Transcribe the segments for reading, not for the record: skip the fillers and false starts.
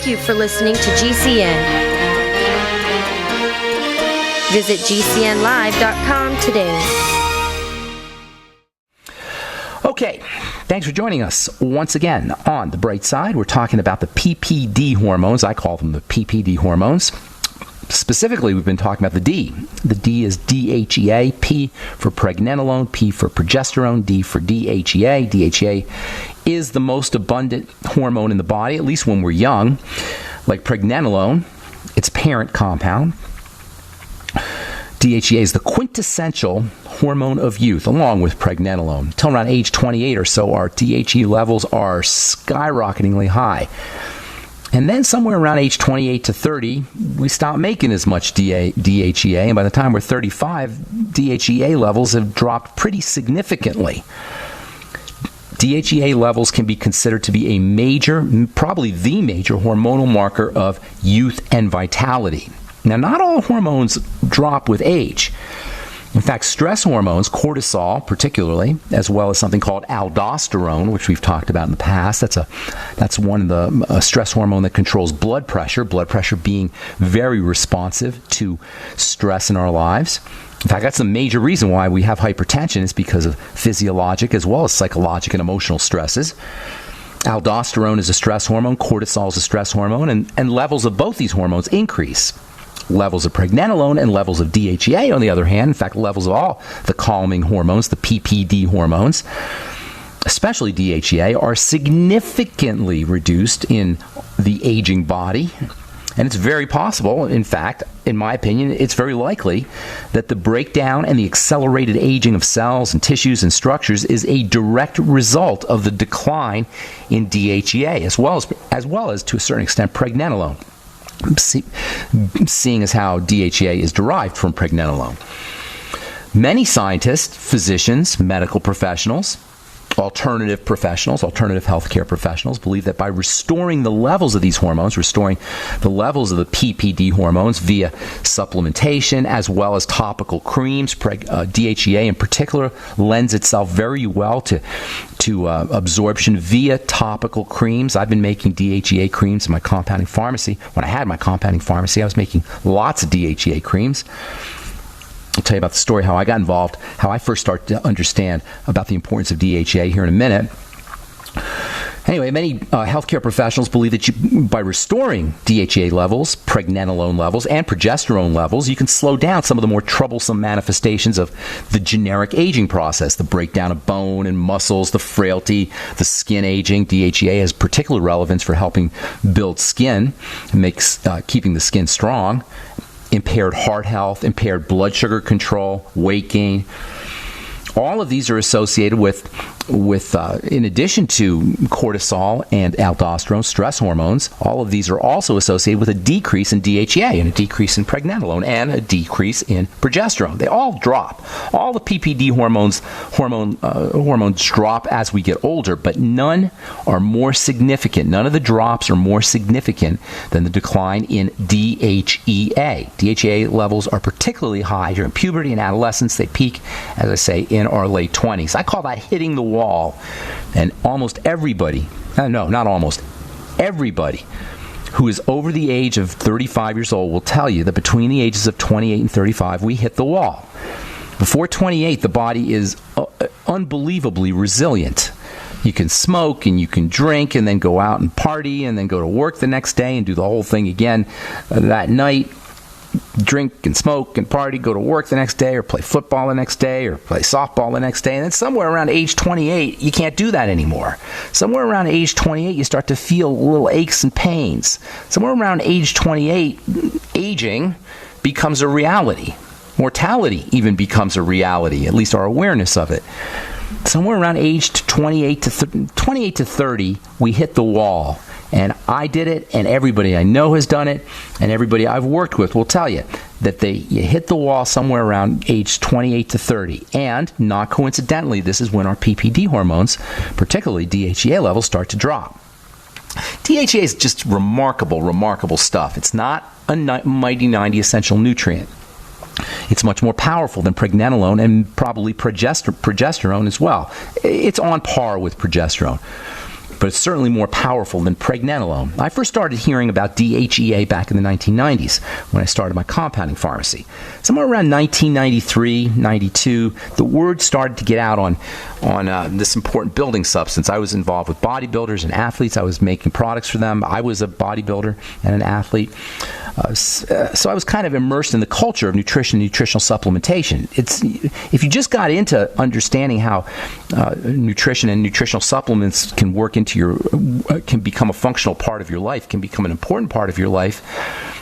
Thank you for listening to GCN. Visit GCNlive.com today. Okay, thanks for joining us once again on The Bright Side. We're talking about the PPD hormones. I call them the PPD hormones. Specifically, we've been talking about the D. The D is DHEA, P for pregnenolone, P for progesterone, D for DHEA. DHEA is the most abundant hormone in the body, at least when we're young. Like pregnenolone, its parent compound. DHEA is the quintessential hormone of youth, along with pregnenolone. Until around age 28 or so, our DHEA levels are skyrocketingly high. And then somewhere around age 28 to 30, we stop making as much DHEA. And by the time we're 35, DHEA levels have dropped pretty significantly. DHEA levels can be considered to be a major, probably the major hormonal marker of youth and vitality. Now, not all hormones drop with age. In fact, stress hormones, cortisol particularly, as well as something called aldosterone, which we've talked about in the past, that's one of the stress hormone that controls blood pressure being very responsive to stress in our lives. In fact, that's a major reason why we have hypertension is because of physiologic as well as psychological and emotional stresses. Aldosterone is a stress hormone, cortisol is a stress hormone, and levels of both these hormones increase. Levels of pregnenolone and levels of DHEA, on the other hand, in fact, levels of all the calming hormones, the PPD hormones, especially DHEA, are significantly reduced in the aging body. And it's very possible, in fact, in my opinion, it's very likely that the breakdown and the accelerated aging of cells and tissues and structures is a direct result of the decline in DHEA, as well as to a certain extent, pregnenolone. Seeing as how DHEA is derived from pregnenolone. Many scientists, physicians, medical professionals, alternative healthcare professionals believe that by restoring the levels of these hormones, restoring the levels of the PPD hormones via supplementation as well as topical creams, DHEA in particular lends itself very well to absorption via topical creams. I've been making DHEA creams in my compounding pharmacy. When I had my compounding pharmacy, I was making lots of DHEA creams. I'll tell you about the story, how I got involved, how I first started to understand about the importance of DHEA here in a minute. Anyway, many healthcare professionals believe that by restoring DHEA levels, pregnenolone levels, and progesterone levels, you can slow down some of the more troublesome manifestations of the generic aging process, the breakdown of bone and muscles, the frailty, the skin aging. DHEA has particular relevance for helping build skin, keeping the skin strong. Impaired heart health, impaired blood sugar control, weight gain. All of these are associated with in addition to cortisol and aldosterone, stress hormones, all of these are also associated with a decrease in DHEA and a decrease in pregnenolone and a decrease in progesterone. They all drop. All the PPD hormones drop as we get older, but none are more significant. None of the drops are more significant than the decline in DHEA. DHEA levels are particularly high during puberty and adolescence. They peak, as I say, in our late 20s. I call that hitting the wall. And almost everybody, not almost, everybody who is over the age of 35 years old will tell you that between the ages of 28 and 35, we hit the wall. Before 28, the body is unbelievably resilient. You can smoke and you can drink and then go out and party and then go to work the next day and do the whole thing again that night. Drink and smoke and party, go to work the next day or play football the next day or play softball the next day. And then somewhere around age 28, you can't do that anymore. Somewhere around age 28, you start to feel little aches and pains. Somewhere around age 28, aging becomes a reality. Mortality even becomes a reality, at least our awareness of it. Somewhere around age 28 to 30, we hit the wall. And I did it, and everybody I know has done it, and everybody I've worked with will tell you that you hit the wall somewhere around age 28 to 30. And, not coincidentally, this is when our PPD hormones, particularly DHEA levels, start to drop. DHEA is just remarkable stuff. It's not a mighty 90 essential nutrient. It's much more powerful than pregnenolone and probably progesterone as well. It's on par with progesterone. but it's certainly more powerful than pregnenolone. I first started hearing about DHEA back in the 1990s when I started my compounding pharmacy. Somewhere around 1993, 92, the word started to get out on this important building substance. I was involved with bodybuilders and athletes. I was making products for them. I was a bodybuilder and an athlete. So I was kind of immersed in the culture of nutrition and nutritional supplementation. If you just got into understanding how nutrition and nutritional supplements can work into can become a functional part of your life, can become an important part of your life,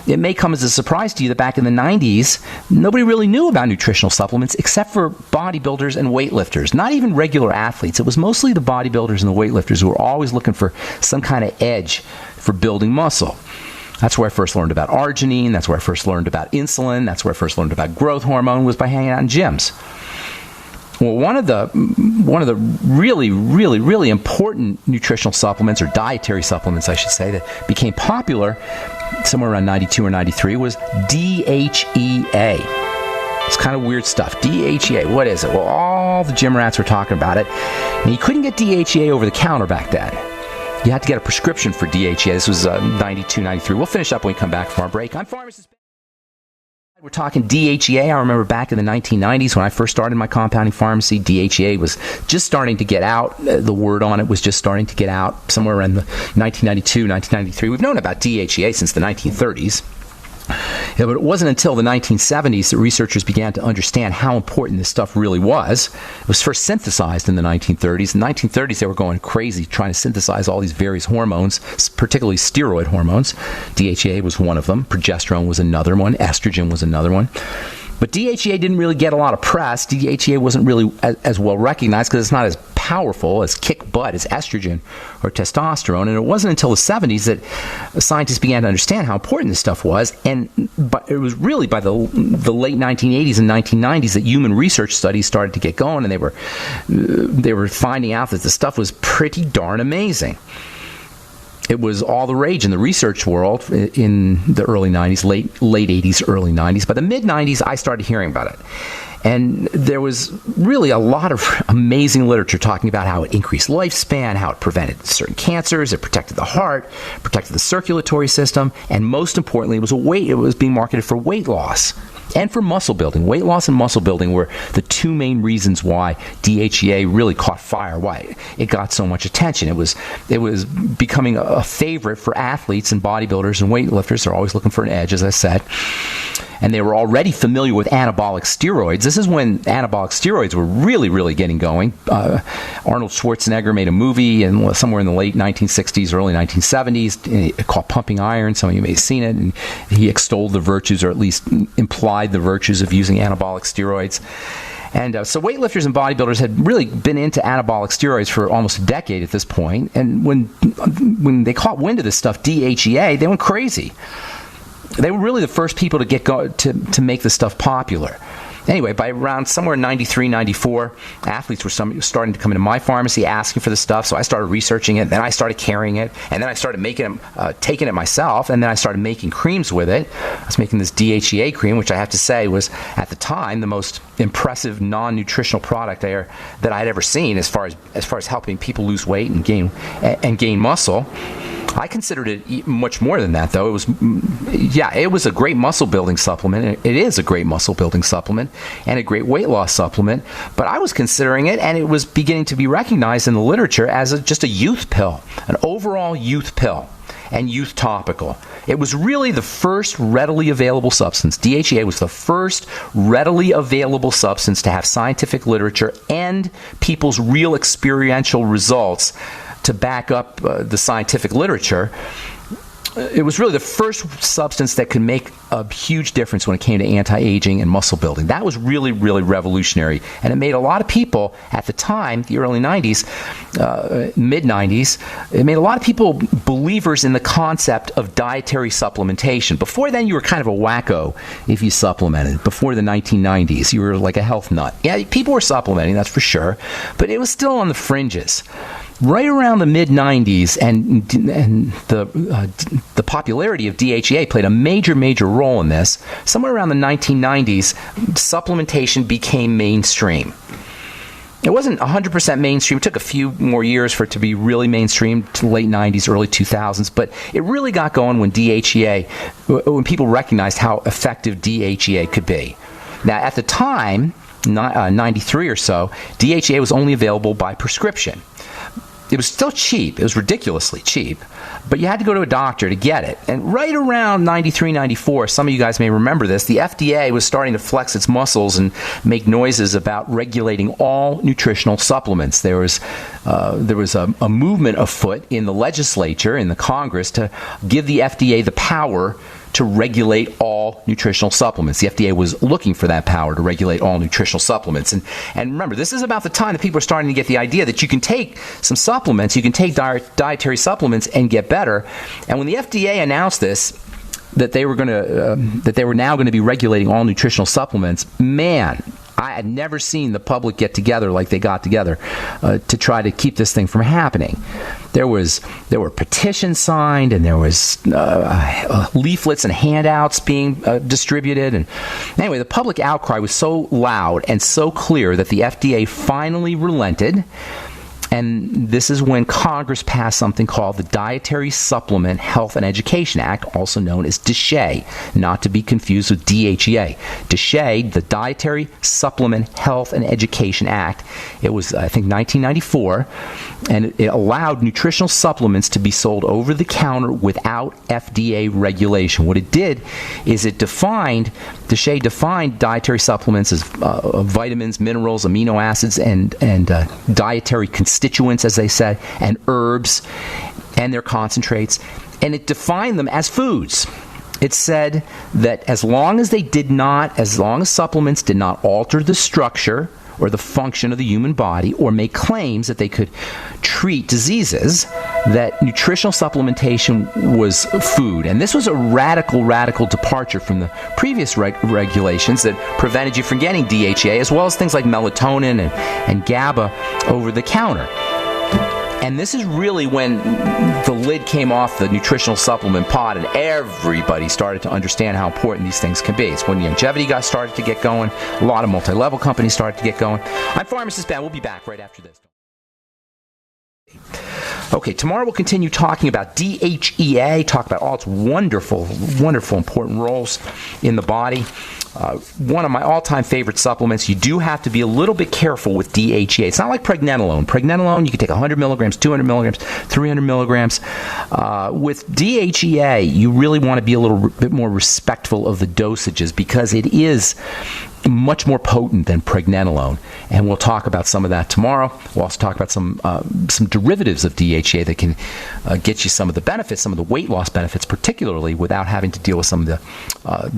it may come as a surprise to you that back in the 90s, nobody really knew about nutritional supplements except for bodybuilders and weightlifters, not even regular athletes. It was mostly the bodybuilders and the weightlifters who were always looking for some kind of edge for building muscle. That's where I first learned about arginine. That's where I first learned about insulin. That's where I first learned about growth hormone, was by hanging out in gyms. Well, one of the really, really, really important nutritional supplements, or dietary supplements, I should say, that became popular somewhere around 92 or 93 was DHEA. It's kind of weird stuff. DHEA, what is it? Well, all the gym rats were talking about it. And you couldn't get DHEA over the counter back then. You had to get a prescription for DHEA. This was 92, 93. We'll finish up when we come back from our break. I'm Pharmacist. We're talking DHEA. I remember back in the 1990s when I first started my compounding pharmacy, DHEA was just starting to get out. The word on it was just starting to get out somewhere around the 1992, 1993. We've known about DHEA since the 1930s. Yeah, but it wasn't until the 1970s that researchers began to understand how important this stuff really was. It was first synthesized in the 1930s. In the 1930s, they were going crazy trying to synthesize all these various hormones, particularly steroid hormones. DHEA was one of them. Progesterone was another one. Estrogen was another one. But DHEA didn't really get a lot of press. DHEA wasn't really as well recognized because it's not as powerful, as kick butt as estrogen or testosterone. And it wasn't until the 70s that scientists began to understand how important this stuff was. But it was really by the late 1980s and 1990s that human research studies started to get going, and they were finding out that the stuff was pretty darn amazing. It was all the rage in the research world in the early 90s, late 80s, early 90s. By the mid-90s, I started hearing about it. And there was really a lot of amazing literature talking about how it increased lifespan, how it prevented certain cancers, it protected the heart, protected the circulatory system, and most importantly, it was being marketed for weight loss and for muscle building. Weight loss and muscle building were the two main reasons why DHEA really caught fire, why it got so much attention. It was becoming a favorite for athletes and bodybuilders and weightlifters. They're always looking for an edge, as I said. And they were already familiar with anabolic steroids. This is when anabolic steroids were really, really getting going. Arnold Schwarzenegger made a movie somewhere in the late 1960s, early 1970s called Pumping Iron. Some of you may have seen it. And he extolled the virtues, or at least implied the virtues, of using anabolic steroids. And so weightlifters and bodybuilders had really been into anabolic steroids for almost a decade at this point. And when they caught wind of this stuff, DHEA, they went crazy. They were really the first people to get to make this stuff popular. Anyway, by around somewhere in 93, 94, athletes were starting to come into my pharmacy asking for the stuff, so I started researching it, then I started carrying it, and then I started taking it myself, and then I started making creams with it. I was making this DHEA cream, which I have to say was, at the time, the most impressive non-nutritional product that I had ever seen as far as helping people lose weight and gain muscle. I considered it much more than that, though. It was a great muscle building supplement. It is a great muscle building supplement and a great weight loss supplement. But I was considering it, and it was beginning to be recognized in the literature as just a youth pill, an overall youth pill and youth topical. It was really the first readily available substance. DHEA was the first readily available substance to have scientific literature and people's real experiential results to back up the scientific literature. It was really the first substance that could make a huge difference when it came to anti-aging and muscle building. That was really, really revolutionary. And it made a lot of people at the time, the early 90s, mid-90s, it made a lot of people believers in the concept of dietary supplementation. Before then, you were kind of a wacko if you supplemented. Before the 1990s, you were like a health nut. Yeah, people were supplementing, that's for sure. But it was still on the fringes. Right around the mid-90s, and the popularity of DHEA played a major role in this. Somewhere around the 1990s, supplementation became mainstream. It wasn't 100% mainstream. It took a few more years for it to be really mainstream, to the late 90s, early 2000s. But it really got going when DHEA, when people recognized how effective DHEA could be. Now, at the time, 93 or so, DHEA was only available by prescription. It was still cheap. It was ridiculously cheap. But you had to go to a doctor to get it. And right around 93, 94, some of you guys may remember this, the FDA was starting to flex its muscles and make noises about regulating all nutritional supplements. There was a movement afoot in the legislature, in the Congress, to give the FDA the power to regulate all nutritional supplements. The FDA was looking for that power to regulate all nutritional supplements. And remember, this is about the time that people are starting to get the idea that you can take some supplements, you can take dietary supplements and get better. And when the FDA announced this, that they were now going to be regulating all nutritional supplements, man, I had never seen the public get together like they got together to try to keep this thing from happening. There were petitions signed, and there was leaflets and handouts being distributed. And anyway, the public outcry was so loud and so clear that the FDA finally relented. And this is when Congress passed something called the Dietary Supplement Health and Education Act, also known as DSHEA, not to be confused with DHEA. DSHEA, the Dietary Supplement Health and Education Act, it was, I think, 1994, and it allowed nutritional supplements to be sold over the counter without FDA regulation. What it did is DSHEA defined dietary supplements as vitamins, minerals, amino acids, and dietary constituents, as they said, and herbs and their concentrates, and it defined them as foods. It said that as long as supplements did not alter the structure or the function of the human body or make claims that they could treat diseases, that nutritional supplementation was food. And this was a radical departure from the previous regulations that prevented you from getting DHEA, as well as things like melatonin and GABA over the counter. And this is really when the lid came off the nutritional supplement pot and everybody started to understand how important these things can be. It's when longevity got started to get going. A lot of multi-level companies started to get going. I'm Pharmacist Ben. We'll be back right after this. Okay, tomorrow we'll continue talking about DHEA, talk about all its wonderful, important roles in the body. One of my all-time favorite supplements. You do have to be a little bit careful with DHEA. It's not like pregnenolone. Pregnenolone, you can take 100 milligrams, 200 milligrams, 300 milligrams. With DHEA, you really want to be a little bit more respectful of the dosages because it is much more potent than pregnenolone, and we'll talk about some of that tomorrow. We'll also talk about some derivatives of DHEA that can get you some of the benefits, some of the weight loss benefits, particularly without having to deal with some of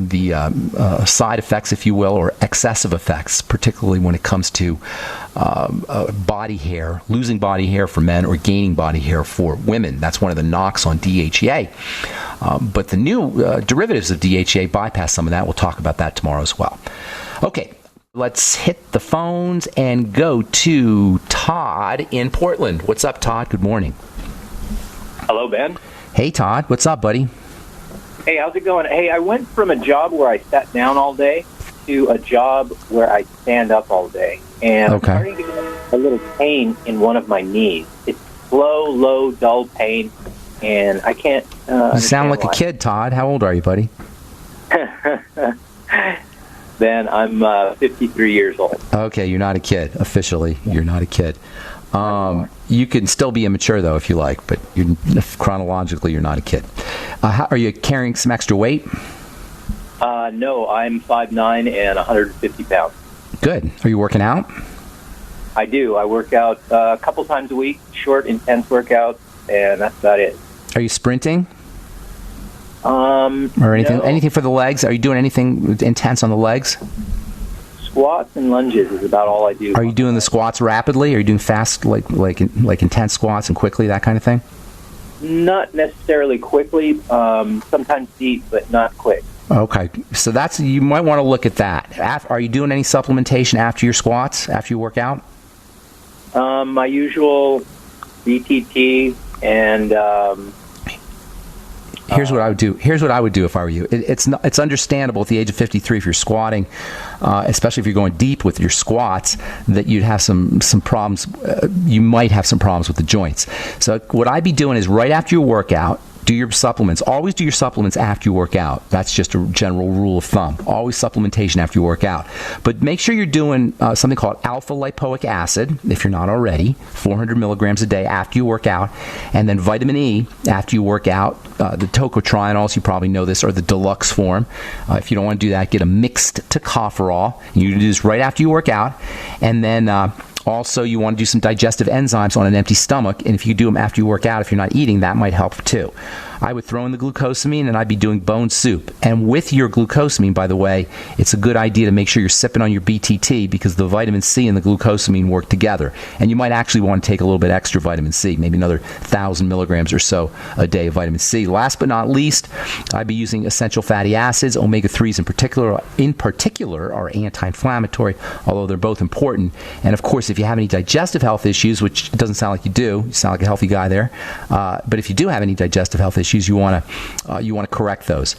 the side effects, if you will, or excessive effects, particularly when it comes to body hair, losing body hair for men or gaining body hair for women. That's one of the knocks on DHEA. But the new derivatives of DHEA bypass some of that. We'll talk about that tomorrow as well. Okay, let's hit the phones and go to Todd in Portland. What's up, Todd? Good morning. Hello, Ben. Hey, Todd. What's up, buddy? Hey, how's it going? Hey, I went from a job where I sat down all day to a job where I stand up all day. And I'm starting to get a little pain in one of my knees. It's slow, low, dull pain, and I can't You sound like a kid, Todd. How old are you, buddy? Ben, I'm 53 years old. Okay, you're not a kid. Officially, you're not a kid. You can still be immature, though, if you like, but chronologically, you're not a kid. Are you carrying some extra weight? No, I'm 5'9" and 150 pounds. Good. Are you working out? I do. I work out a couple times a week, short, intense workouts, and that's about it. Are you sprinting? Or anything? No. Anything for the legs? Are you doing anything intense on the legs? Squats and lunges is about all I do. Are you doing the squats rapidly? Are you doing fast, like intense squats and quickly, that kind of thing? Not necessarily quickly. Sometimes deep, but not quick. Okay, so you might want to look at that. Are you doing any supplementation after your squats, after you work out? My usual BTT and Here's what I would do. Here's what I would do if I were you. It's understandable at the age of 53 if you're squatting, especially if you're going deep with your squats, that you'd have some problems. You might have some problems with the joints. So what I'd be doing is right after your workout, do your supplements. Always do your supplements after you work out. That's just a general rule of thumb. Always supplementation after you work out. But make sure you're doing something called alpha lipoic acid, if you're not already, 400 milligrams a day after you work out, and then vitamin E after you work out. The tocotrienols, you probably know this, are the deluxe form. If you don't want to do that, get a mixed tocopherol. You do this right after you work out, and then also, you want to do some digestive enzymes on an empty stomach, and if you do them after you work out, if you're not eating, that might help too. I would throw in the glucosamine, and I'd be doing bone soup. And with your glucosamine, by the way, it's a good idea to make sure you're sipping on your BTT because the vitamin C and the glucosamine work together. And you might actually want to take a little bit extra vitamin C, maybe another 1,000 milligrams or so a day of vitamin C. Last but not least, I'd be using essential fatty acids. Omega-3s in particular are anti-inflammatory, although they're both important. And of course, if you have any digestive health issues, which it doesn't sound like you do, you sound like a healthy guy there, but if you do have any digestive health issues, you want to correct those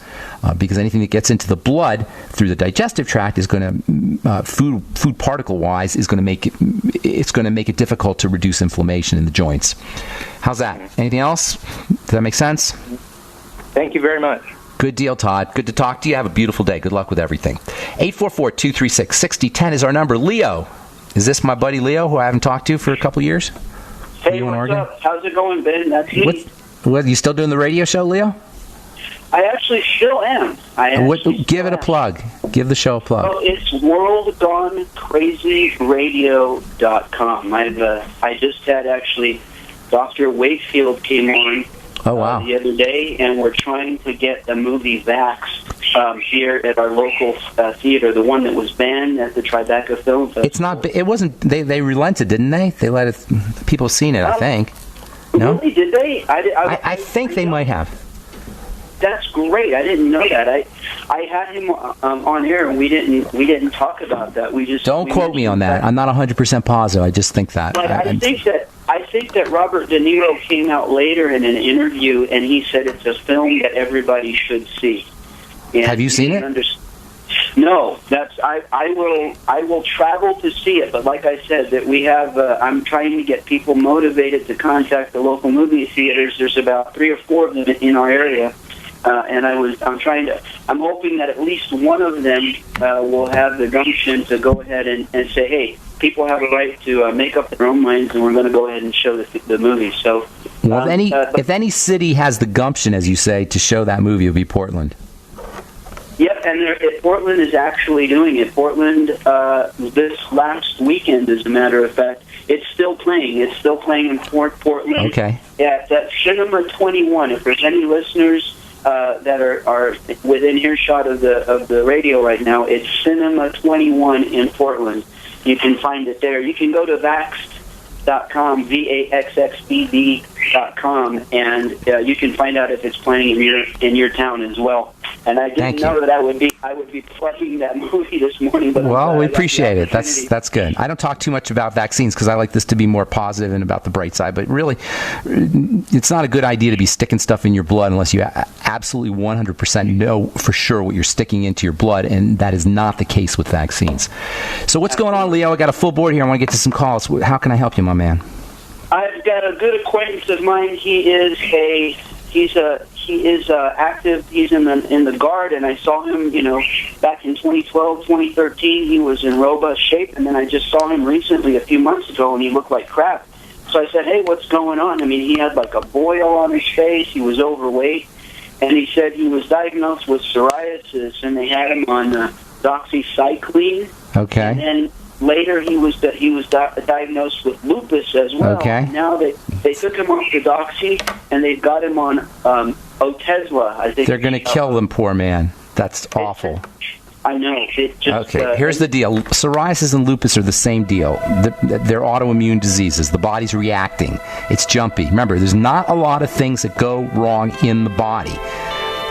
because anything that gets into the blood through the digestive tract is going to food particle wise is going to make it difficult to reduce inflammation in the joints. How's that? Anything else? Does that make sense? Thank you very much. Good deal, Todd. Good to talk to you. Have a beautiful day. Good luck with everything. 844-236-6010 is our number. Leo, is this my buddy Leo who I haven't talked to for a couple years? Hey, what's up? How's it going, Ben? That's me. What, you still doing the radio show, Leo? I actually still am. Give it a plug. Give the show a plug. Oh, it's worldgonecrazyradio.com. I just had actually Dr. Wakefield came on the other day, and we're trying to get the movie Vax here at our local theater, the one that was banned at the Tribeca Film Festival. It's not. It wasn't. They relented, didn't they? They let it. People have seen it. I think. No? Really? Did they? I think they might have. That's great. I didn't know that. I had him on air, and we didn't talk about that. Don't quote me on that. I'm not 100% positive. I just think that. But I think that Robert De Niro came out later in an interview, and he said it's a film that everybody should see. And have you seen it? No, I will travel to see it, but like I said, that we have. I'm trying to get people motivated to contact the local movie theaters. There's about 3 or 4 of them in our area, and I'm hoping that at least one of them will have the gumption to go ahead and say, hey, people have a right to make up their own minds, and we're going to go ahead and show the movie. So, well, if any city has the gumption, as you say, to show that movie, it'll be Portland. Yep, and Portland is actually doing it. Portland, this last weekend, as a matter of fact, it's still playing. It's still playing in Portland. Okay. Yeah, that's Cinema 21. If there's any listeners that are within earshot of the radio right now, it's Cinema 21 in Portland. You can find it there. You can go to Vaxxed.com, VAXXED.com, and you can find out if it's playing in your town as well. And I didn't know that I would be plugging that movie this morning. But well, we appreciate it. That's good. I don't talk too much about vaccines because I like this to be more positive and about the bright side. But really, it's not a good idea to be sticking stuff in your blood unless you absolutely 100% know for sure what you're sticking into your blood, and that is not the case with vaccines. So what's going on, Leo? I got a full board here. I want to get to some calls. How can I help you, my man? I've got a good acquaintance of mine. He is active. He's in the Guard, and I saw him, back in 2012, 2013. He was in robust shape, and then I just saw him recently a few months ago, and he looked like crap. So I said, hey, what's going on? I mean, he had like a boil on his face. He was overweight, and he said he was diagnosed with psoriasis, and they had him on doxycycline. Okay. And then later he was diagnosed with lupus as well. Okay. Now they took him off the doxy, and they've got him on Otezla. I think they're going to kill them, poor man. That's awful. I know. Okay, here's the deal. Psoriasis and lupus are the same deal. They're autoimmune diseases. The body's reacting. It's jumpy. Remember, there's not a lot of things that go wrong in the body.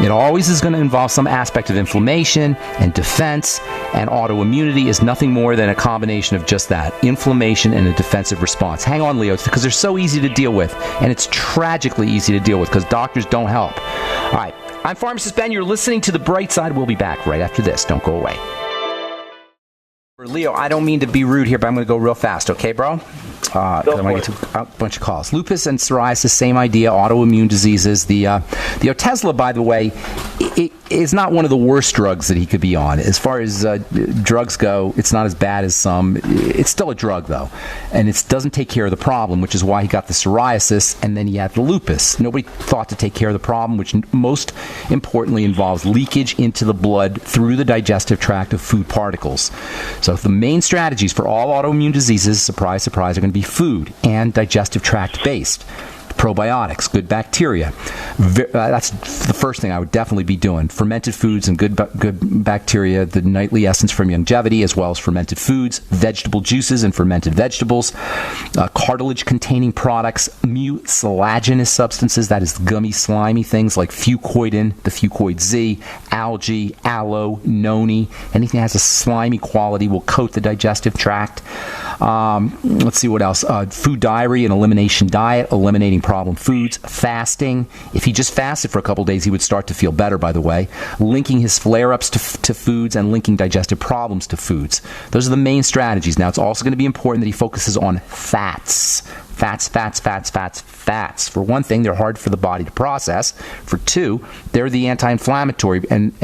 It always is going to involve some aspect of inflammation and defense, and autoimmunity is nothing more than a combination of just that, inflammation and a defensive response. Hang on, Leo, because they're so easy to deal with, and it's tragically easy to deal with because doctors don't help. All right, I'm Pharmacist Ben. You're listening to The Bright Side. We'll be back right after this. Don't go away. Leo, I don't mean to be rude here, but I'm going to go real fast, okay, bro? I'm going to get to a bunch of calls. Lupus and psoriasis, same idea, autoimmune diseases. The Otezla, by the way, it is not one of the worst drugs that he could be on. As far as drugs go, it's not as bad as some. It's still a drug, though, and it doesn't take care of the problem, which is why he got the psoriasis, and then he had the lupus. Nobody thought to take care of the problem, which most importantly involves leakage into the blood through the digestive tract of food particles. So the main strategies for all autoimmune diseases, surprise, surprise, are going to be food and digestive tract based. Probiotics, good bacteria. That's the first thing I would definitely be doing. Fermented foods and good bacteria, the nightly essence from Youngevity, as well as fermented foods, vegetable juices and fermented vegetables, cartilage-containing products, mucilaginous substances, that is gummy, slimy things like fucoidin, the Fucoid Z, algae, aloe, noni. Anything that has a slimy quality will coat the digestive tract. Let's see what else. Food diary and elimination diet, eliminating problem foods, fasting. If he just fasted for a couple days, he would start to feel better, by the way. Linking his flare-ups to foods and linking digestive problems to foods. Those are the main strategies. Now, it's also going to be important that he focuses on fats. Fats. For one thing, they're hard for the body to process. For two, they're the anti-inflammatory and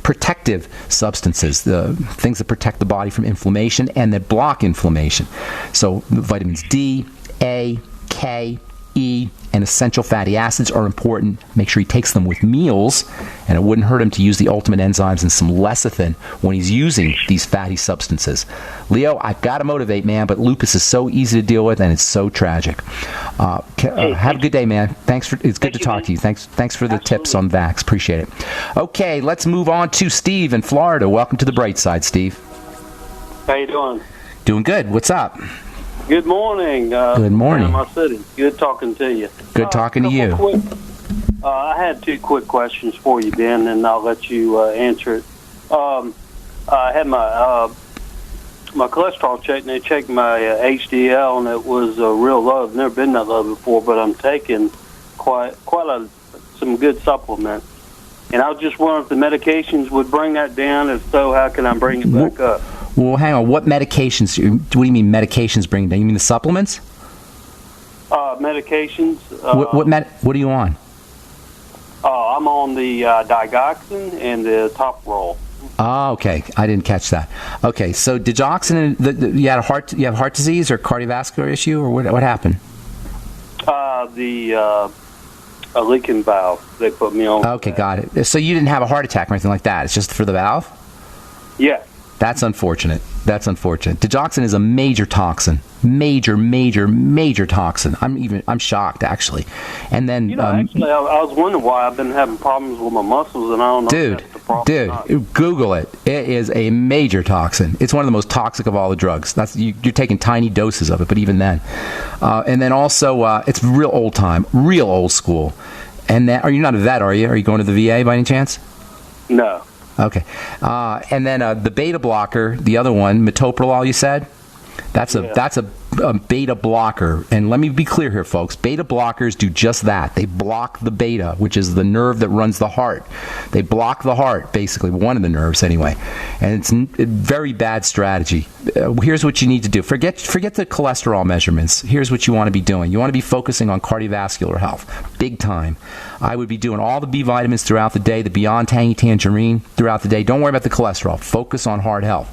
protective substances, the things that protect the body from inflammation and that block inflammation. So vitamins D, A, K, E, and essential fatty acids are important. Make sure he takes them with meals, and it wouldn't hurt him to use the ultimate enzymes and some lecithin when he's using these fatty substances. Leo, I've got to motivate, man, but lupus is so easy to deal with, and it's so tragic. Have a good day, man. It's good to talk to you. Thanks for the tips on Vax. Appreciate it. Okay, let's move on to Steve in Florida. Welcome to the Bright Side, Steve. How you doing? Doing good. What's up? Good morning. Good morning. Panama City. Good talking to you. Good talking to you. I had two quick questions for you, Ben, and I'll let you answer it. I had my cholesterol checked, and they checked my HDL, and it was real low. I've never been that low before, but I'm taking some good supplements. And I was just wondering if the medications would bring that down. If so, how can I bring it back up? Well, hang on. What medications? What do you mean medications bring down? You mean the supplements? Medications. What are you on? I'm on the digoxin and the Toprol. Oh, okay. I didn't catch that. Okay, so digoxin. You have heart disease or cardiovascular issue, or what happened? A leaking valve. They put me on. Okay, got it. So you didn't have a heart attack or anything like that. It's just for the valve? Yeah. That's unfortunate. Digoxin is a major toxin. Major toxin. I'm shocked, actually. And then, actually, I was wondering why I've been having problems with my muscles, and I don't know if that's the problem. Dude, Google it. It is a major toxin. It's one of the most toxic of all the drugs. You're taking tiny doses of it, but even then. And then also, it's real old time, real old school. And are you not a vet, are you? Are you going to the VA by any chance? No. Okay. And then the beta blocker, the other one, metoprolol, you said? That's a beta blocker. And let me be clear here, folks. Beta blockers do just that. They block the beta, which is the nerve that runs the heart. They block the heart, basically, one of the nerves anyway. And it's a very bad strategy. Here's what you need to do. Forget the cholesterol measurements. Here's what you want to be doing. You want to be focusing on cardiovascular health, big time. I would be doing all the B vitamins throughout the day, the Beyond Tangy Tangerine throughout the day. Don't worry about the cholesterol. Focus on heart health.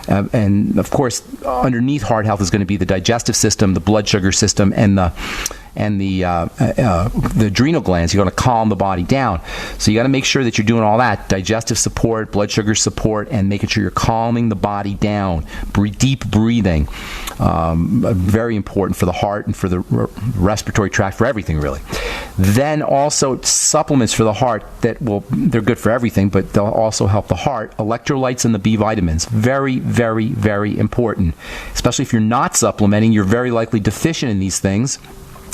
And, of course, underneath heart health is going to be the digestive system, the blood sugar system, and the adrenal glands. You're going to calm the body down. So you got to make sure that you're doing all that, digestive support, blood sugar support, and making sure you're calming the body down. Deep breathing, very important for the heart and for the respiratory tract, for everything really. Then also supplements for the heart they're good for everything, but they'll also help the heart. Electrolytes and the B vitamins, very, very, very important. Especially if you're not supplementing, you're very likely deficient in these things.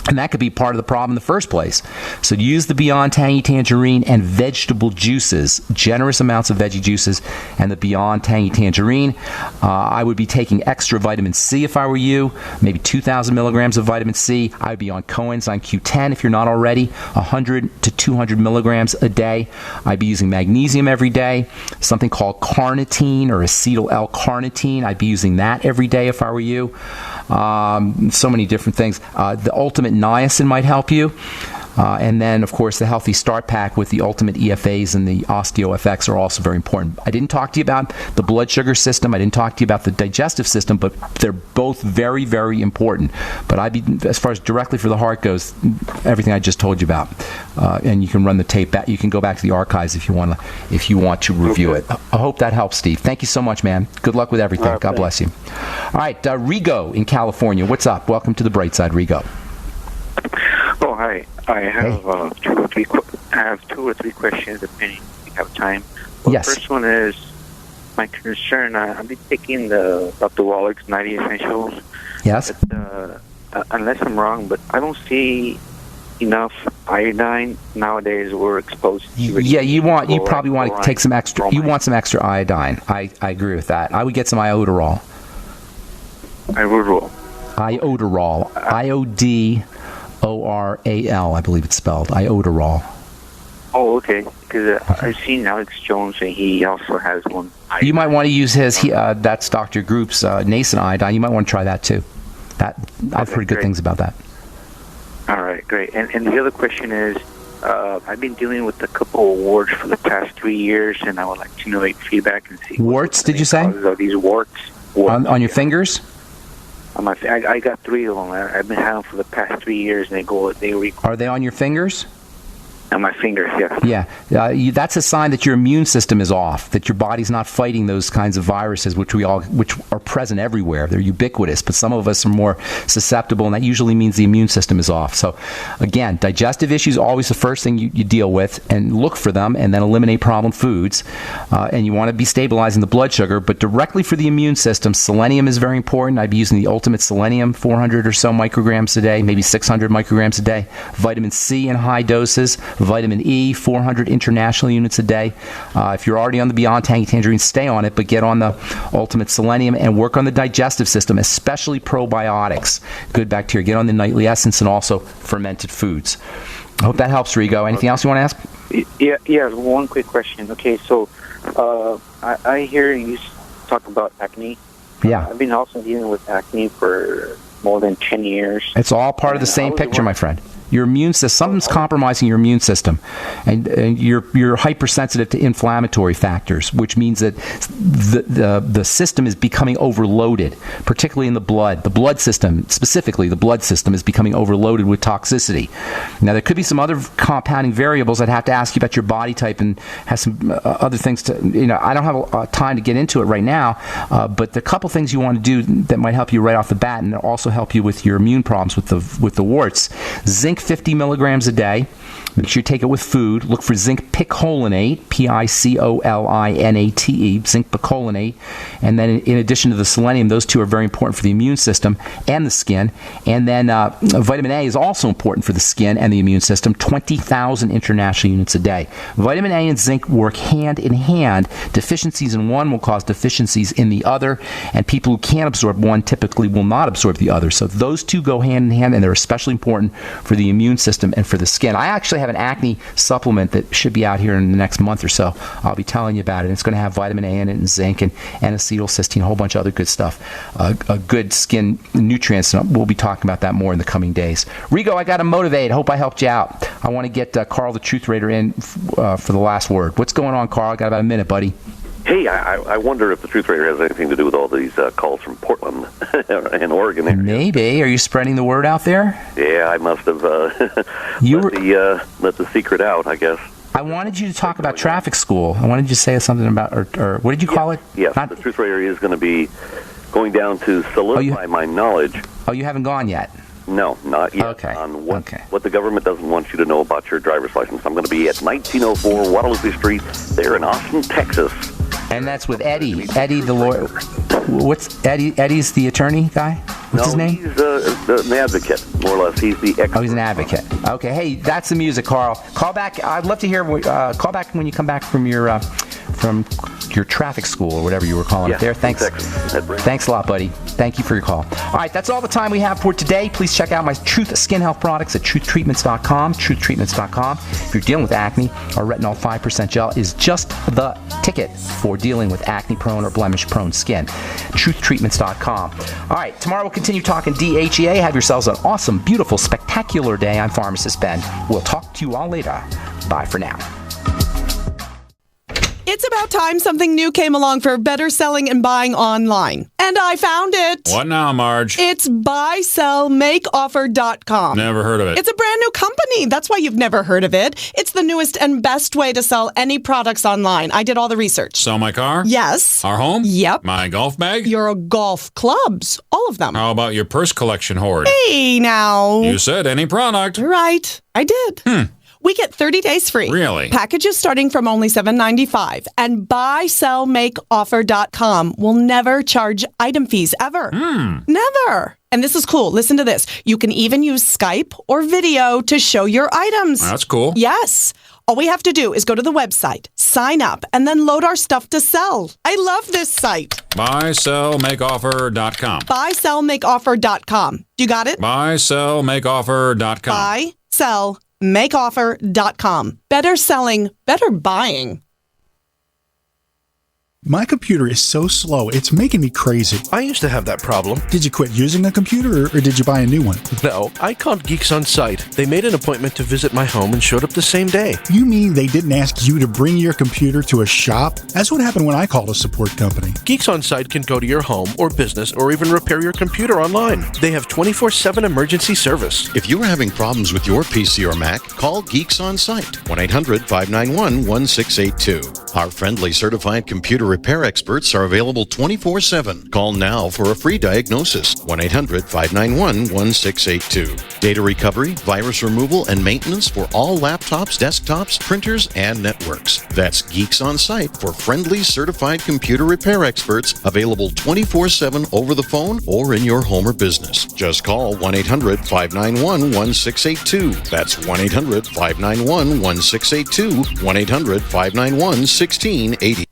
And that could be part of the problem in the first place. So use the Beyond Tangy Tangerine and vegetable juices, generous amounts of veggie juices, and the Beyond Tangy Tangerine. I would be taking extra vitamin C if I were you, maybe 2,000 milligrams of vitamin C. I would be on coenzyme Q10 if you're not already, 100 to 200 milligrams a day. I'd be using magnesium every day, something called carnitine or acetyl L-carnitine. I'd be using that every day if I were you. So many different things. The Ultimate Niacin might help you. And then, of course, the Healthy Start Pack with the Ultimate EFAs and the OsteoFX are also very important. I didn't talk to you about the blood sugar system. I didn't talk to you about the digestive system, but they're both very, very important. But as far as directly for the heart goes, everything I just told you about. And you can run the tape back. You can go back to the archives if you want to review it. I hope that helps, Steve. Thank you so much, man. Good luck with everything. Right, God bless you. All right, Rigo in California. What's up? Welcome to the Bright Side, Rigo. Oh, hi. I have two or three questions, depending if you have time. Well, Yes. The first one is my concern. I've been taking the Dr. Wallach's 90 Essentials. Yes? But, unless I'm wrong, but I don't see enough iodine nowadays. We're exposed to You probably want to take some extra. You want some extra iodine. I agree with that. I would get some iodoral. Iodoral. Iodoral. IODORAL, I believe it's spelled. Iodoral. Oh, okay. Because I've seen Alex Jones, and he also has one. You might want to use his. That's Dr. Group's nascent iodine. You might want to try that too. I've heard good things about that. All right, great. And the other question is, I've been dealing with a couple of warts for the past 3 years, and I would like to know your feedback and see. Warts, did you say? Of these warts. On your fingers? On my, I got 3 of them. I've been having them for the past 3 years, and Are they on your fingers? on my fingers, yeah. Yeah, that's a sign that your immune system is off, that your body's not fighting those kinds of viruses, which are present everywhere. They're ubiquitous, but some of us are more susceptible, and that usually means the immune system is off. So, again, digestive issues always the first thing you deal with, and look for them, and then eliminate problem foods. And you want to be stabilizing the blood sugar, but directly for the immune system, selenium is very important. I'd be using the Ultimate Selenium, 400 or so micrograms a day, maybe 600 micrograms a day. Vitamin C in high doses. Vitamin E, 400 international units a day. If you're already on the Beyond Tangy Tangerine, stay on it, but get on the Ultimate Selenium and work on the digestive system, especially probiotics, good bacteria. Get on the Nightly Essence and also fermented foods. I hope that helps, Rigo. Anything else you want to ask? Yeah, one quick question. Okay, so I hear you talk about acne. Yeah. I've been also dealing with acne for more than 10 years. It's all part of the same picture, my friend. Your immune system, something's compromising your immune system, and you're hypersensitive to inflammatory factors, which means that the system is becoming overloaded, particularly in the blood. The blood system, specifically, the blood system is becoming overloaded with toxicity. Now, there could be some other compounding variables. I'd have to ask you about your body type and have some other things to, I don't have time to get into it right now, but the couple things you want to do that might help you right off the bat, and also help you with your immune problems with the warts. Zinc 50 milligrams a day. Make sure you take it with food. Look for zinc picolinate, Picolinate, zinc picolinate. And then in addition to the selenium, those two are very important for the immune system and the skin. And then vitamin A is also important for the skin and the immune system, 20,000 international units a day. Vitamin A and zinc work hand in hand. Deficiencies in one will cause deficiencies in the other, and people who can't absorb one typically will not absorb the other. So those two go hand in hand, and they're especially important for the immune system and for the skin. I actually have an acne supplement that should be out here in the next month or so. I'll be telling you about it. It's going to have vitamin A in it and zinc and acetylcysteine, a whole bunch of other good stuff, good skin nutrients. And we'll be talking about that more in the coming days. Rigo, I got to motivate. Hope I helped you out. I want to get Carl the Truth Raider in for the last word. What's going on, Carl? I got about a minute, buddy. Hey, I wonder if the Truth Raider has anything to do with all these calls from Portland and Oregon area. Maybe. Are you spreading the word out there? Yeah, I must have let the secret out, I guess. I wanted you to talk about traffic school. I wanted you to say something about, or what did you call it? Yes, the Truth Raider is going to be going down to solidify my knowledge. Oh, you haven't gone yet? No, not yet. Okay. On what the government doesn't want you to know about your driver's license. I'm going to be at 1904 Guadalupe Street there in Austin, Texas. And that's with Eddie. Eddie, the lawyer. What's Eddie? Eddie's the attorney guy? What's his name? He's the advocate, more or less. He's the expert. Oh, he's an advocate. Okay, hey, that's the music, Carl. Call back. I'd love to hear. Call back when you come back from your traffic school or whatever you were calling it there. Thanks. Exactly. Thanks a lot, buddy. Thank you for your call. All right, that's all the time we have for today. Please check out my Truth Skin Health products at truthtreatments.com. Truthtreatments.com. If you're dealing with acne, our retinol 5% gel is just the ticket for dealing with acne-prone or blemish-prone skin. Truthtreatments.com. All right, tomorrow we'll continue talking DHEA. Have yourselves an awesome, beautiful, spectacular day. I'm Pharmacist Ben. We'll talk to you all later. Bye for now. It's about time something new came along for better selling and buying online. And I found it. What now, Marge? It's buysellmakeoffer.com. Never heard of it. It's a brand new company. That's why you've never heard of it. It's the newest and best way to sell any products online. I did all the research. Sell my car? Yes. Our home? Yep. My golf bag? Your golf clubs. All of them. How about your purse collection hoard? Hey, now. You said any product. Right. I did. We get 30 days free. Really? Packages starting from only $7.95. And buysellmakeoffer.com will never charge item fees ever. Never. And this is cool. Listen to this. You can even use Skype or video to show your items. That's cool. Yes. All we have to do is go to the website, sign up, and then load our stuff to sell. I love this site. Buysellmakeoffer.com. Buysellmakeoffer.com. You got it? Buysellmakeoffer.com. Buysellmakeoffer.com. Better selling, better buying. My computer is so slow, it's making me crazy. I used to have that problem. Did you quit using a computer or did you buy a new one? No, I called Geeks On Site. They made an appointment to visit my home and showed up the same day. You mean they didn't ask you to bring your computer to a shop? That's what happened when I called a support company. Geeks On Site can go to your home or business or even repair your computer online. They have 24/7 emergency service. If you are having problems with your PC or Mac, call Geeks On Site, 1-800-591-1682. Our friendly certified computer repair experts are available 24/7. Call now for a free diagnosis, 1-800-591-1682. Data recovery, virus removal, and maintenance for all laptops, desktops, printers, and networks. That's Geeks On Site for friendly certified computer repair experts, available 24/7 over the phone or in your home or business. Just call 1-800-591-1682. That's 1-800-591-1682, 1-800-591-1680.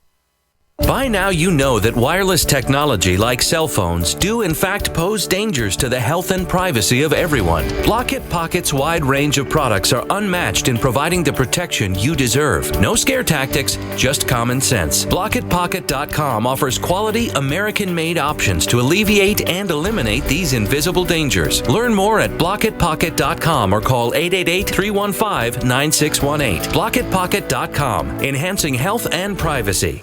By now you know that wireless technology like cell phones do in fact pose dangers to the health and privacy of everyone. Blockit Pocket's wide range of products are unmatched in providing the protection you deserve. No scare tactics, just common sense. BlockitPocket.com offers quality American-made options to alleviate and eliminate these invisible dangers. Learn more at BlockitPocket.com or call 888-315-9618. BlockitPocket.com, enhancing health and privacy.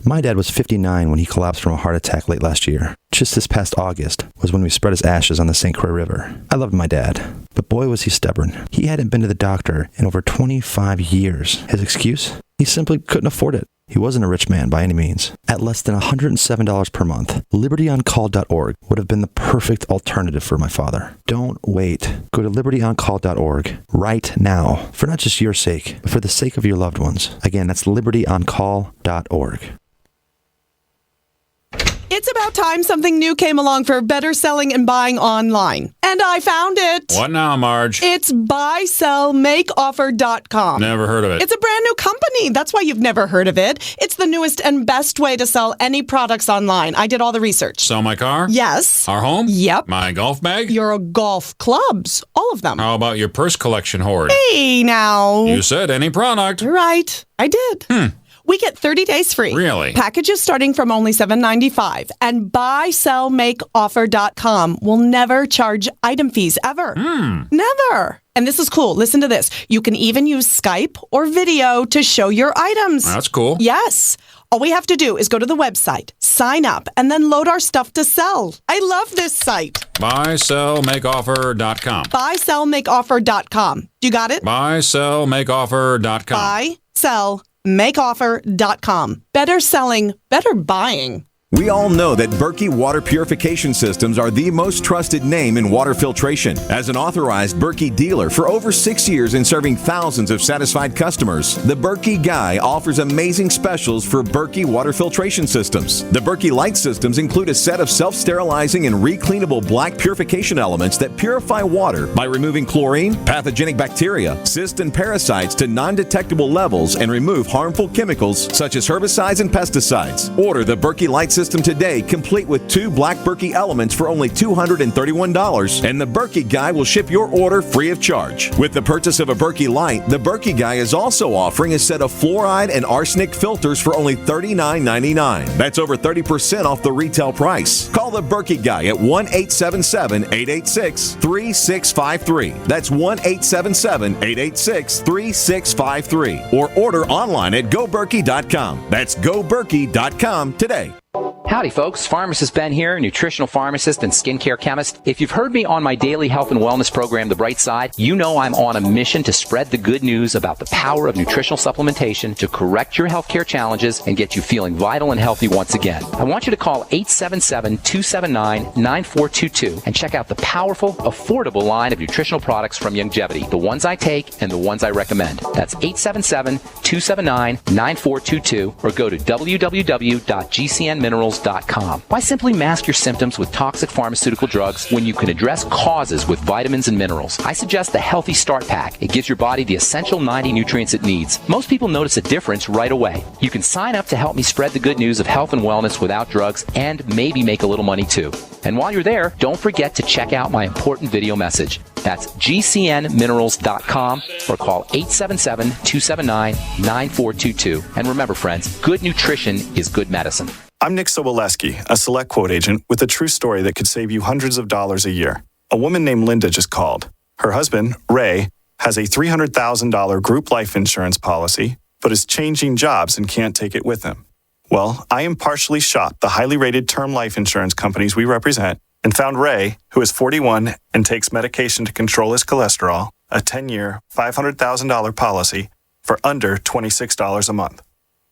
My dad was 59 when he collapsed from a heart attack late last year. Just this past August was when we spread his ashes on the St. Croix River. I loved my dad, but boy was he stubborn. He hadn't been to the doctor in over 25 years. His excuse? He simply couldn't afford it. He wasn't a rich man by any means. At less than $107 per month, LibertyOnCall.org would have been the perfect alternative for my father. Don't wait. Go to LibertyOnCall.org right now, for not just your sake, but for the sake of your loved ones. Again, that's LibertyOnCall.org. It's about time something new came along for better selling and buying online. And I found it. What now, Marge? It's buysellmakeoffer.com. Never heard of it. It's a brand new company. That's why you've never heard of it. It's the newest and best way to sell any products online. I did all the research. Sell my car? Yes. Our home? Yep. My golf bag? Your golf clubs. All of them. How about your purse collection hoard? Hey, now. You said any product. Right. I did. We get 30 days free. Really? Packages starting from only $7.95. And buysellmakeoffer.com will never charge item fees ever. Never. And this is cool. Listen to this. You can even use Skype or video to show your items. That's cool. Yes. All we have to do is go to the website, sign up, and then load our stuff to sell. I love this site. Buysellmakeoffer.com. Buysellmakeoffer.com. You got it? Buysellmakeoffer.com. Buysellmakeoffer.com. Better selling, better buying. We all know that Berkey Water Purification Systems are the most trusted name in water filtration. As an authorized Berkey dealer for over 6 years and serving thousands of satisfied customers, the Berkey Guy offers amazing specials for Berkey water filtration systems. The Berkey Light systems include a set of self-sterilizing and recleanable black purification elements that purify water by removing chlorine, pathogenic bacteria, cysts, and parasites to non-detectable levels and remove harmful chemicals such as herbicides and pesticides. Order the Berkey Light system today, complete with 2 black Berkey elements for only $231, and the Berkey Guy will ship your order free of charge. With the purchase of a Berkey Light, the Berkey Guy is also offering a set of fluoride and arsenic filters for only $39.99. That's over 30% off the retail price. Call the Berkey Guy at 1-877-886-3653. That's 1-877-886-3653. Or order online at goberkey.com. That's goberkey.com today. Howdy folks, Pharmacist Ben here, nutritional pharmacist and skincare chemist. If you've heard me on my daily health and wellness program, The Bright Side, you know I'm on a mission to spread the good news about the power of nutritional supplementation to correct your healthcare challenges and get you feeling vital and healthy once again. I want you to call 877-279-9422 and check out the powerful, affordable line of nutritional products from Longevity, the ones I take and the ones I recommend. That's 877-279-9422 or go to www.gcnminerals.com. Why simply mask your symptoms with toxic pharmaceutical drugs when you can address causes with vitamins and minerals? I suggest the Healthy Start Pack. It gives your body the essential 90 nutrients it needs. Most people notice a difference right away. You can sign up to help me spread the good news of health and wellness without drugs and maybe make a little money too. And while you're there, don't forget to check out my important video message. That's gcnminerals.com or call 877-279-9422. And remember, friends, good nutrition is good medicine. I'm Nick Soboleski, a Select Quote agent with a true story that could save you hundreds of dollars a year. A woman named Linda just called. Her husband, Ray, has a $300,000 group life insurance policy, but is changing jobs and can't take it with him. Well, I impartially shopped the highly rated term life insurance companies we represent and found Ray, who is 41 and takes medication to control his cholesterol, a 10-year, $500,000 policy for under $26 a month.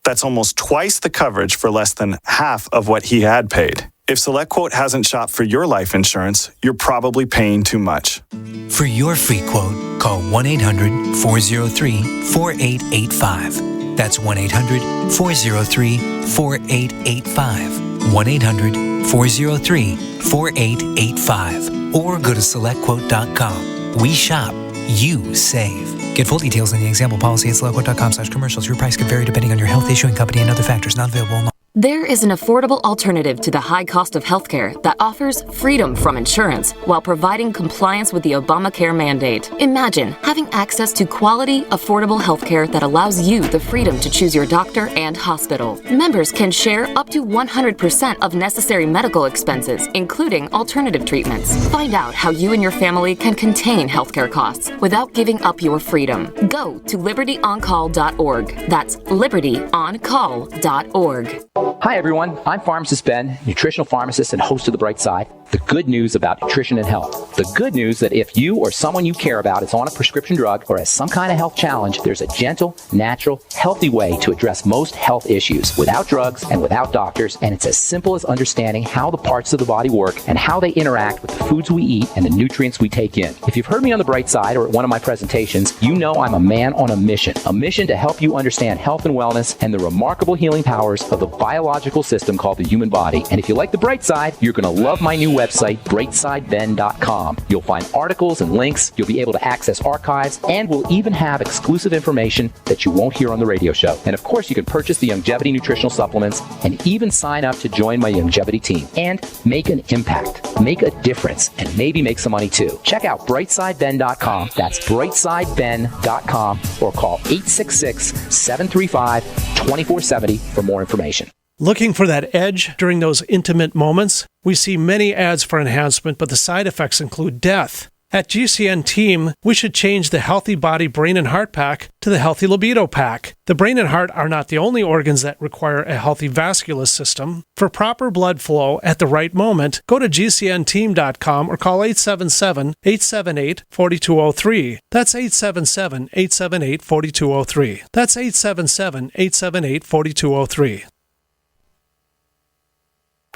That's almost twice the coverage for less than half of what he had paid. If SelectQuote hasn't shopped for your life insurance, you're probably paying too much. For your free quote, call 1-800-403-4885. That's 1-800-403-4885. 1-800-403-4885. Or go to SelectQuote.com. We shop, you save. Get full details in the example policy at SelectQuote.com/commercials. Your price could vary depending on your health, issuing company, and other factors. Not available. There is an affordable alternative to the high cost of healthcare that offers freedom from insurance while providing compliance with the Obamacare mandate. Imagine having access to quality, affordable healthcare that allows you the freedom to choose your doctor and hospital. Members can share up to 100% of necessary medical expenses, including alternative treatments. Find out how you and your family can contain healthcare costs without giving up your freedom. Go to libertyoncall.org. That's libertyoncall.org. Hi everyone, I'm Pharmacist Ben, nutritional pharmacist and host of The Bright Side. The good news about nutrition and health. The good news that if you or someone you care about is on a prescription drug or has some kind of health challenge, there's a gentle, natural, healthy way to address most health issues without drugs and without doctors, and it's as simple as understanding how the parts of the body work and how they interact with the foods we eat and the nutrients we take in. If you've heard me on The Bright Side or at one of my presentations, you know I'm a man on a mission to help you understand health and wellness and the remarkable healing powers of the biological system called the human body. And if you like The Bright Side, you're going to love my new website, brightsideben.com. You'll find articles and links, you'll be able to access archives, and we'll even have exclusive information that you won't hear on the radio show. And of course, you can purchase the Longevity nutritional supplements and even sign up to join my Longevity team and make an impact, make a difference, and maybe make some money too. Check out brightsideben.com. That's brightsideben.com or call 866-735-2470 for more information. Looking for that edge during those intimate moments? We see many ads for enhancement, but the side effects include death. At GCN Team, we should change the Healthy Body, Brain, and Heart Pack to the Healthy Libido Pack. The brain and heart are not the only organs that require a healthy vascular system. For proper blood flow at the right moment, go to GCNteam.com or call 877-878-4203. That's 877-878-4203. That's 877-878-4203.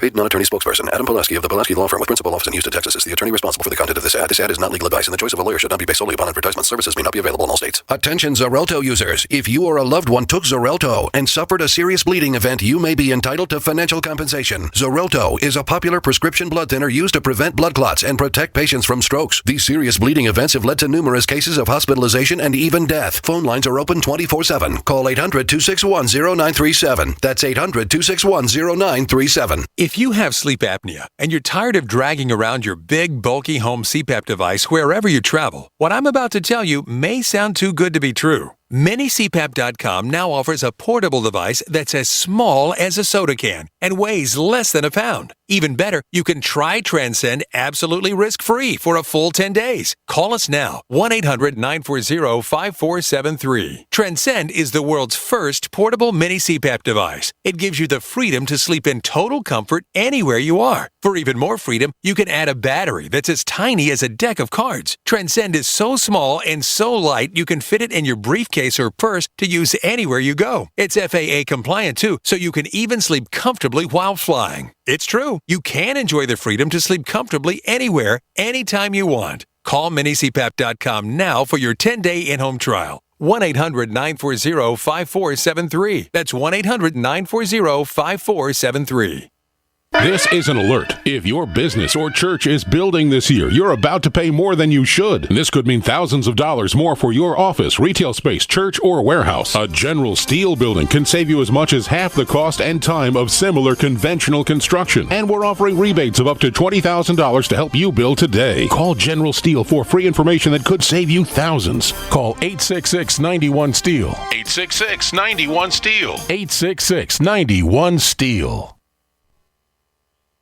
Paid non-attorney spokesperson Adam Pulaski of the Pulaski Law Firm with principal office in Houston, Texas is the attorney responsible for the content of this ad. This ad is not legal advice, and the choice of a lawyer should not be based solely upon advertisement. Services may not be available in all states. Attention Xarelto users. If you or a loved one took Xarelto and suffered a serious bleeding event, you may be entitled to financial compensation. Xarelto is a popular prescription blood thinner used to prevent blood clots and protect patients from strokes. These serious bleeding events have led to numerous cases of hospitalization and even death. Phone lines are open 24/7. Call 800-261-0937. That's 800-261-0937. If you have sleep apnea and you're tired of dragging around your big, bulky home CPAP device wherever you travel, what I'm about to tell you may sound too good to be true. MiniCPAP.com now offers a portable device that's as small as a soda can and weighs less than a pound. Even better, you can try Transcend absolutely risk-free for a full 10 days. Call us now, 1-800-940-5473. Transcend is the world's first portable mini CPAP device. It gives you the freedom to sleep in total comfort anywhere you are. For even more freedom, you can add a battery that's as tiny as a deck of cards. Transcend is so small and so light you can fit it in your briefcase or purse to use anywhere you go. It's FAA compliant too, so you can even sleep comfortably while flying. It's true. You can enjoy the freedom to sleep comfortably anywhere, anytime you want. Call minicpap.com now for your 10-day in-home trial. 1-800-940-5473. That's 1-800-940-5473. This is an alert. If your business or church is building this year, you're about to pay more than you should. This could mean thousands of dollars more for your office, retail space, church, or warehouse. A General Steel building can save you as much as half the cost and time of similar conventional construction. And we're offering rebates of up to $20,000 to help you build today. Call General Steel for free information that could save you thousands. Call 866-91-STEEL. 866-91-STEEL. 866-91-STEEL.